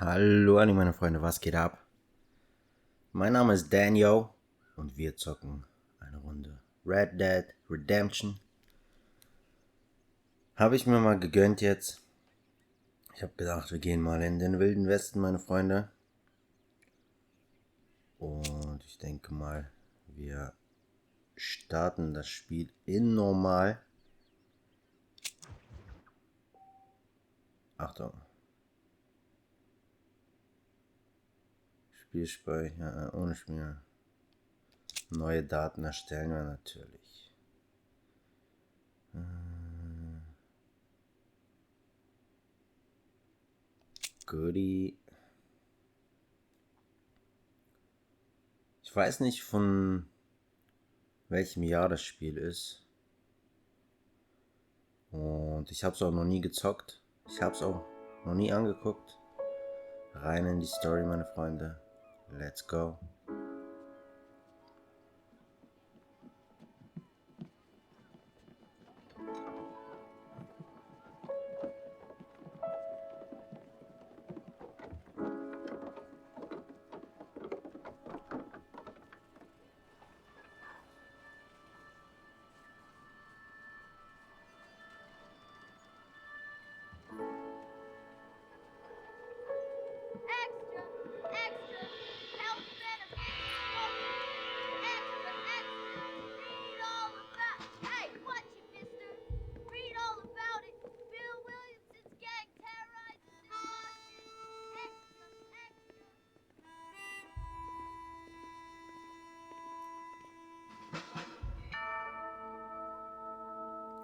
Hallo an meine Freunde, was geht ab? Mein Name ist Danyo und wir zocken eine Runde Red Dead Redemption. Habe ich mir mal gegönnt jetzt. Ich habe gedacht, wir gehen mal in den wilden Westen, meine Freunde. Und ich denke mal, wir starten das Spiel in normal. Achtung. Spielspeicher, ohne Spiel. Neue Daten erstellen wir natürlich. Goodie. Ich weiß nicht, von welchem Jahr das Spiel ist. Und ich habe es auch noch nie gezockt. Ich habe es auch noch nie angeguckt. Rein in die Story, meine Freunde. Let's go.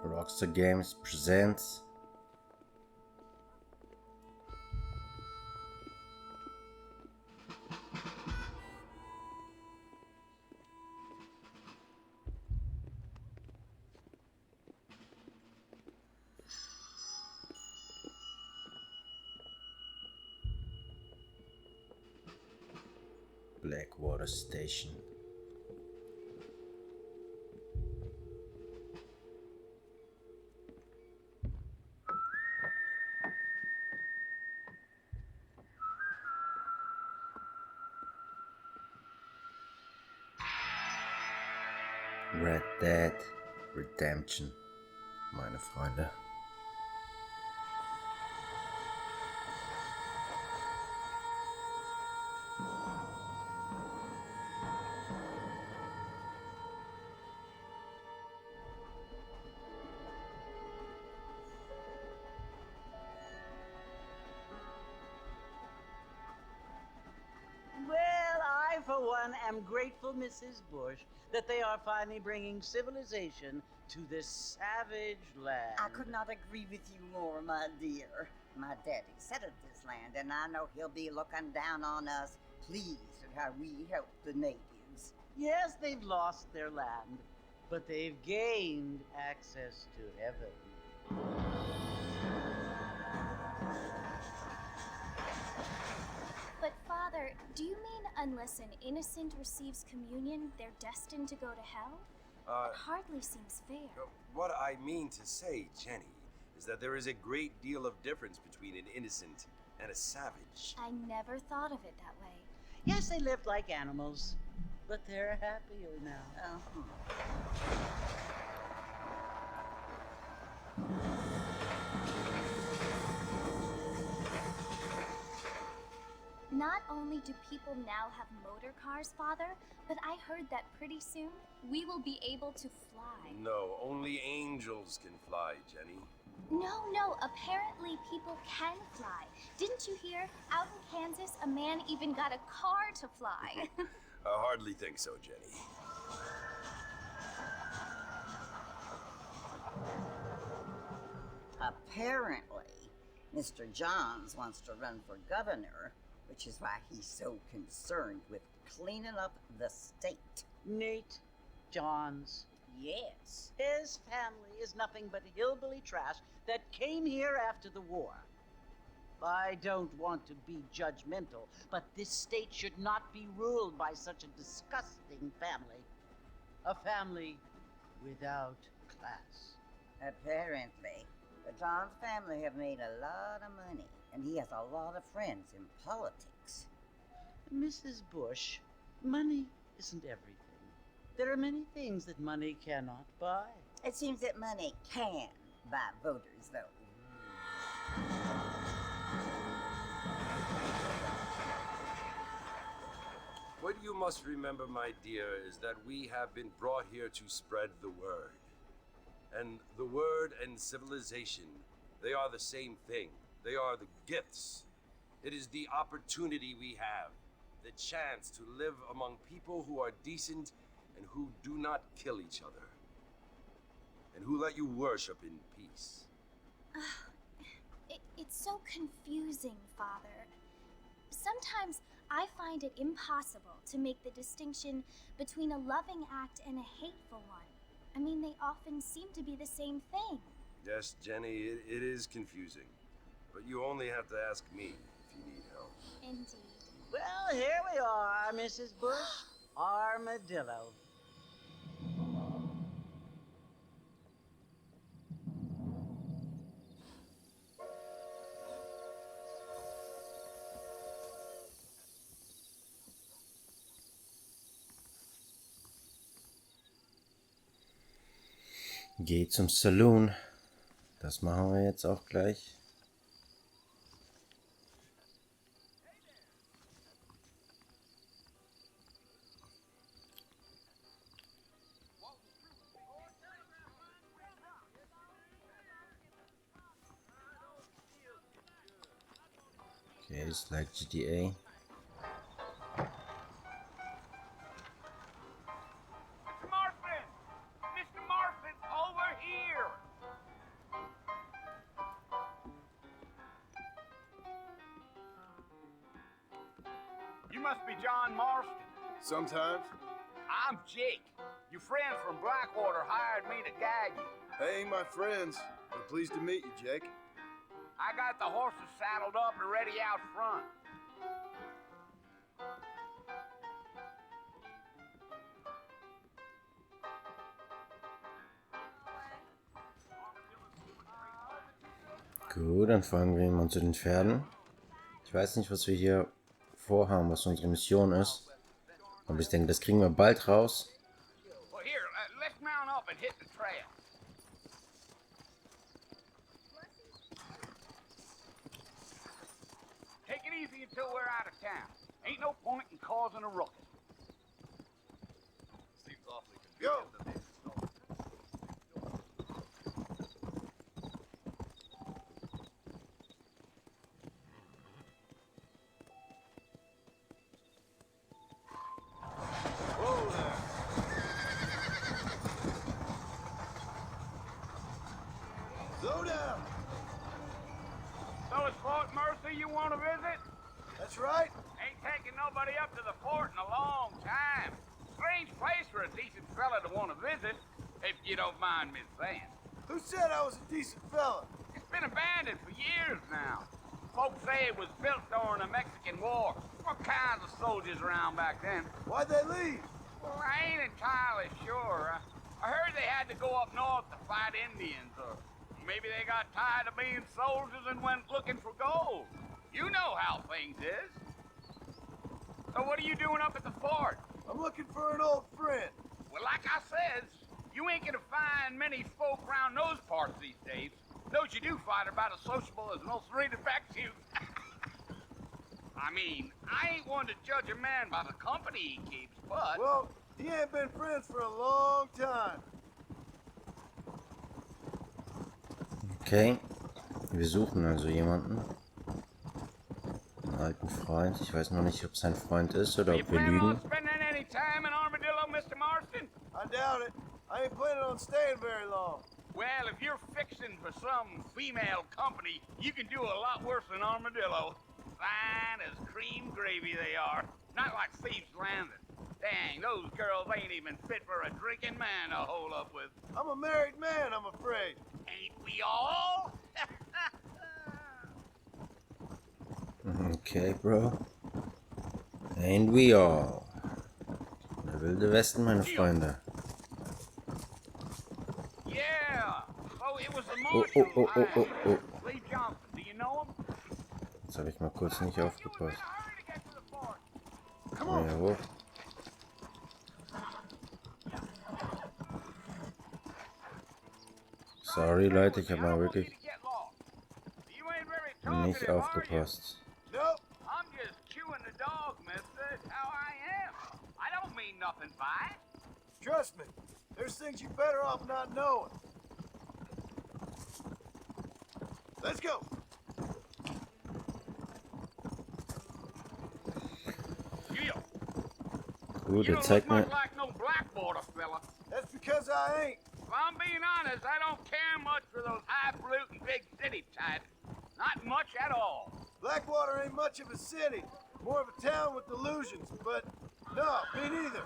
Rockstar Games presents Blackwater Station. Red Dead Redemption, meine Freunde. Well, I, for one, am grateful, Mrs. Bush, that they are finally bringing civilization to this savage land. I could not agree with you more, my dear. My daddy settled this land, and I know he'll be looking down on us, pleased at how we help the natives. Yes, they've lost their land, but they've gained access to heaven. But Father, do you mean unless an innocent receives communion, they're destined to go to hell? It hardly seems fair. What I mean to say, Jenny, is that there is a great deal of difference between an innocent and a savage. I never thought of it that way. Yes, they lived like animals, but they're happier now. Not only do people now have motor cars, Father, but I heard that pretty soon we will be able to fly. No, only angels can fly, Jenny. No, apparently people can fly. Didn't you hear? Out in Kansas, a man even got a car to fly. I hardly think so, Jenny. Apparently, Mr. Johns wants to run for governor, which is why he's so concerned with cleaning up the state. Nate Johns. Yes. His family is nothing but hillbilly trash that came here after the war. I don't want to be judgmental, but this state should not be ruled by such a disgusting family. A family without class. Apparently, the Johns family have made a lot of money. and he has a lot of friends in politics. Mrs. Bush, money isn't everything. There are many things that money cannot buy. It seems that money can buy voters, though. What you must remember, my dear, is that we have been brought here to spread the word. And the word and civilization, they are the same thing. They are the gifts. It is the opportunity we have, the chance to live among people who are decent and who do not kill each other, and who let you worship in peace. It's so confusing, Father. Sometimes I find it impossible to make the distinction between a loving act and a hateful one. I mean, they often seem to be the same thing. Yes, Jenny, it is confusing. But you only have to ask me if you need help. Indeed. Well, here we are, Mrs. Bush. Armadillo. Geh zum Saloon. Das machen wir jetzt auch gleich. Okay, it's like GTA. You must be John Marston. Sometimes. I'm Jake. Your friends from Blackwater hired me to guide you. They ain't my friends, but pleased to meet you, Jake. I got the horses saddled up and ready out front. Gut, dann folgen wir mal zu den Pferden. Ich weiß nicht, was wir hier vorhaben, was unsere Mission ist. Aber ich denke, das kriegen wir bald raus. Well, here, let's mount up and hit the trail. Take it easy until we're out of town. Ain't no point in causing a ruckus. Seems awfully convenient. Go! Slow down! So it's Fort Mercy you want to visit? That's right. Ain't taking nobody up to the fort in a long time. Strange place for a decent fella to want to visit, if you don't mind me saying. Who said I was a decent fella? It's been abandoned for years now. Folks say it was built during the Mexican War. What kinds of soldiers around back then? Why'd they leave? Well, I ain't entirely sure. I heard they had to go up north to fight Indians, or maybe they got tired of being soldiers and went looking for gold. You know how things is. So what are you doing up at the fort? I'm looking for an old friend. Well, like I says, you ain't gonna find many folk around those parts these days. Those you do find are about as sociable as most read back to you. I mean, I ain't one to judge a man by the company he keeps, but... Well, he ain't been friends for a long time. Okay, wir suchen also jemanden. Einen alten Freund. Ich weiß noch nicht, ob es ein Freund ist oder You ob wir plan on lügen. spending any time in Armadillo, Mr. Marston? I doubt it. I ain't planning on staying very long. Well, if you're fixing for some female company, you can do a lot worse than Armadillo. Fine as cream gravy they are. Not like Thieves Landing. Dang, those girls ain't even fit for a drinking man to hold up with. I'm a married man, I'm afraid. Ain't we all? Okay, Bro. And we all. Der wilde Westen, meine Freunde. Yeah. So it was the Oh, marshal. oh, oh, oh, oh. Lee Johnson, do you know him? habe ich mal kurz nicht aufgepasst. Come Oh, on. ja, hoch. Sorry Leute, ich habe mal wirklich nicht aufgepasst. Nope. I'm just chewing the dog, mister. It's how I am. I don't mean nothing by it. Trust me. There's things you're better off not knowing. Let's go. Gut, You er don't zeigt look mir. much like no blackwater fella. That's because I ain't. If I'm being honest, I don't care much for those highfalutin big city types. Not much at all. Blackwater ain't much of a city. More of a town with illusions, but no, me neither.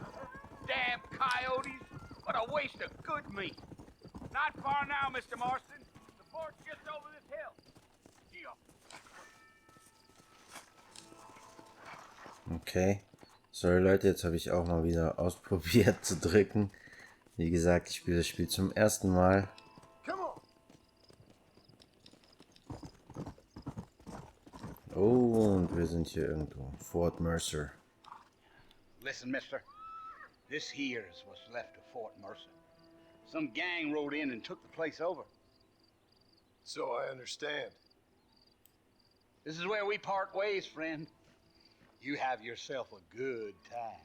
Damn coyotes. What a waste of good meat. Not far now, Mr. Marston. The fort's just over this hill. Okay. Sorry Leute, jetzt habe ich auch mal wieder ausprobiert zu drücken. Wie gesagt, ich spiele das Spiel zum ersten Mal. Come on. Oh, und wir sind hier irgendwo. Fort Mercer. Listen, mister. This here is what's left of Fort Mercer. Some gang rode in and took the place over. So I understand. This is where we part ways, friend. You have yourself a good time.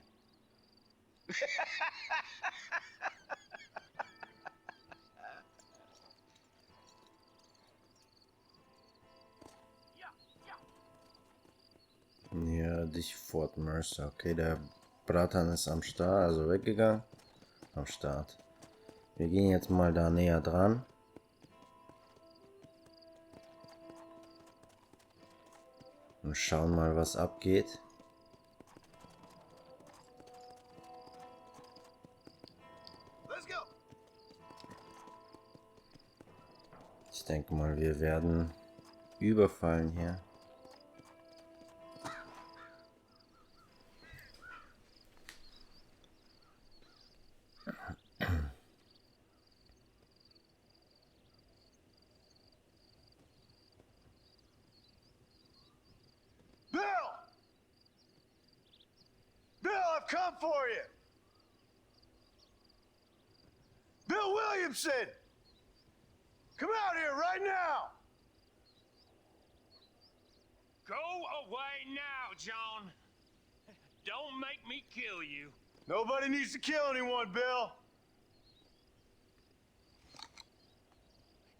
Ja, dich Fort Mercer. Okay, der Bratan ist am Start, also weggegangen. Am Start. Wir gehen jetzt mal da näher dran. Und schauen mal, was abgeht. Let's go. Ich denke mal, wir werden überfallen hier. Bill! Bill, I've come for you! Bill Williamson! Come out here right now! Go away now, John. Don't make me kill you. Nobody needs to kill anyone, Bill.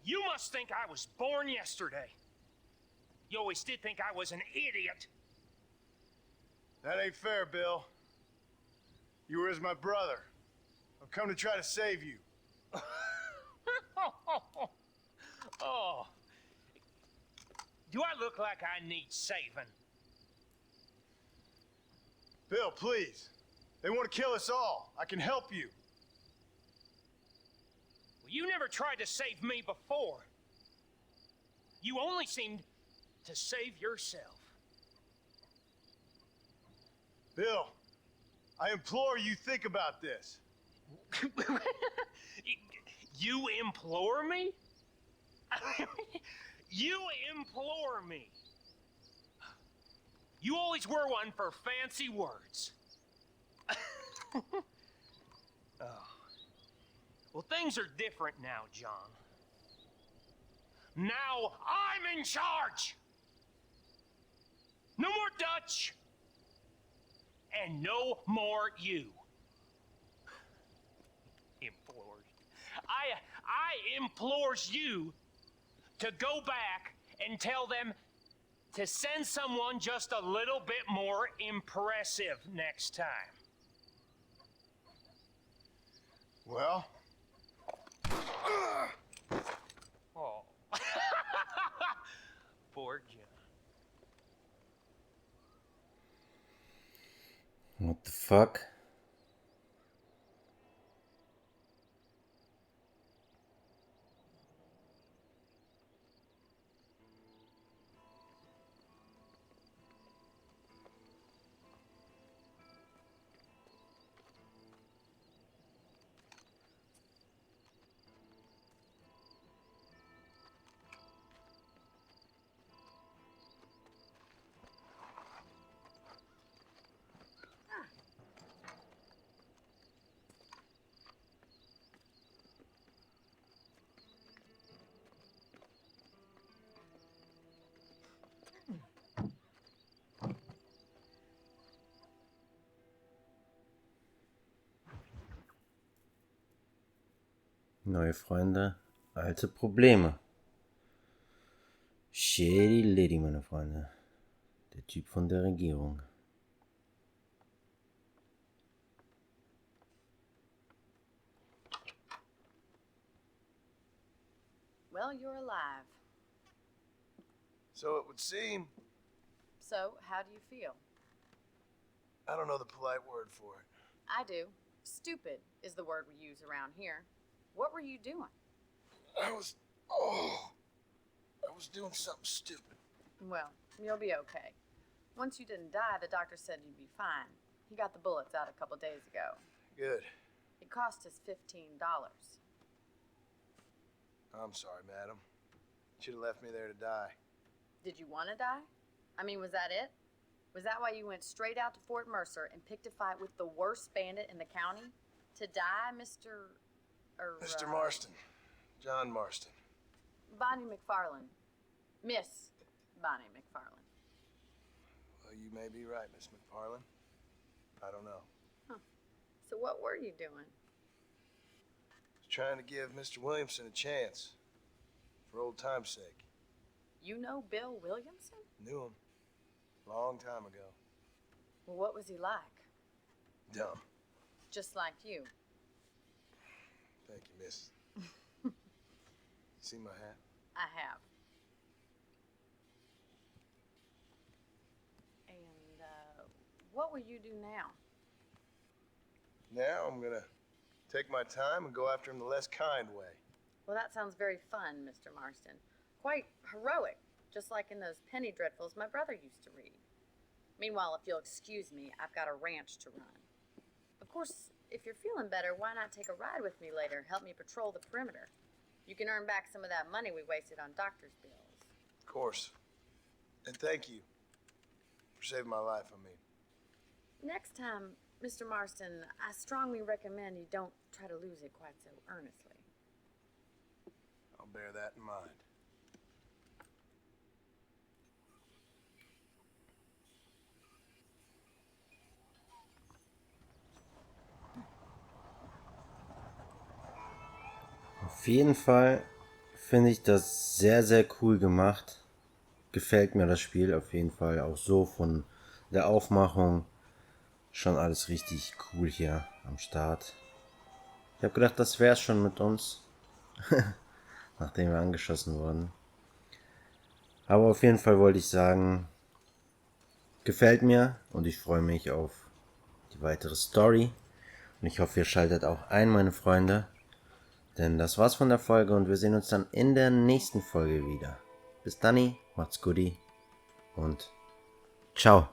You must think I was born yesterday. You always did think I was an idiot. That ain't fair, Bill. You were as my brother. I've come to try to save you. Oh. Do I look like I need saving? Bill, please. They want to kill us all. I can help you. Well, you never tried to save me before. You only seemed to save yourself. Bill, I implore you think about this. You implore me? You implore me. You always were one for fancy words. Oh. Well, things are different now, John. Now I'm in charge. No more Dutch. And no more you. Implores. I implores you to go back and tell them to send someone just a little bit more impressive next time. Well, Oh. Poor John. What the fuck? Neue Freunde, alte Probleme. Shady Liddy, meine Freunde. Der Typ von der Regierung. Well, you're alive. So it would seem. So, how do you feel? I don't know the polite word for it. I do. Stupid is the word we use around here. What were you doing? I was doing something stupid. Well, you'll be okay. Once you didn't die, the doctor said you'd be fine. He got the bullets out a couple days ago. Good. It cost us $15. I'm sorry, madam. Should have left me there to die. Did you want to die? I mean, was that it? Was that why you went straight out to Fort Mercer and picked a fight with the worst bandit in the county? To die, Mr. Marston. John Marston. Bonnie McFarlane. Miss Bonnie McFarlane. Well, you may be right, Miss McFarlane. I don't know. So what were you doing? I was trying to give Mr. Williamson a chance. For old time's sake. You know Bill Williamson? Knew him. Long time ago. Well, what was he like? Dumb. Just like you. Thank you, miss. You see my hat? I have. And, what will you do now? Now I'm gonna take my time and go after him the less kind way. Well, that sounds very fun, Mr. Marston. Quite heroic, just like in those penny dreadfuls my brother used to read. Meanwhile, if you'll excuse me, I've got a ranch to run. Of course, if you're feeling better, why not take a ride with me later? Help me patrol the perimeter. You can earn back some of that money we wasted on doctor's bills. Of course. And thank you for saving my life, I mean. Next time, Mr. Marston, I strongly recommend you don't try to lose it quite so earnestly. I'll bear that in mind. Auf jeden Fall finde ich das sehr, sehr cool gemacht. Gefällt mir das Spiel auf jeden Fall. Auch so von der Aufmachung. Schon alles richtig cool hier am Start. Ich habe gedacht, das wäre es schon mit uns. Nachdem wir angeschossen wurden. Aber auf jeden Fall wollte ich sagen, gefällt mir und ich freue mich auf die weitere Story. Und ich hoffe, ihr schaltet auch ein, meine Freunde. Denn das war's von der Folge und wir sehen uns dann in der nächsten Folge wieder. Bis dann, macht's gut und ciao.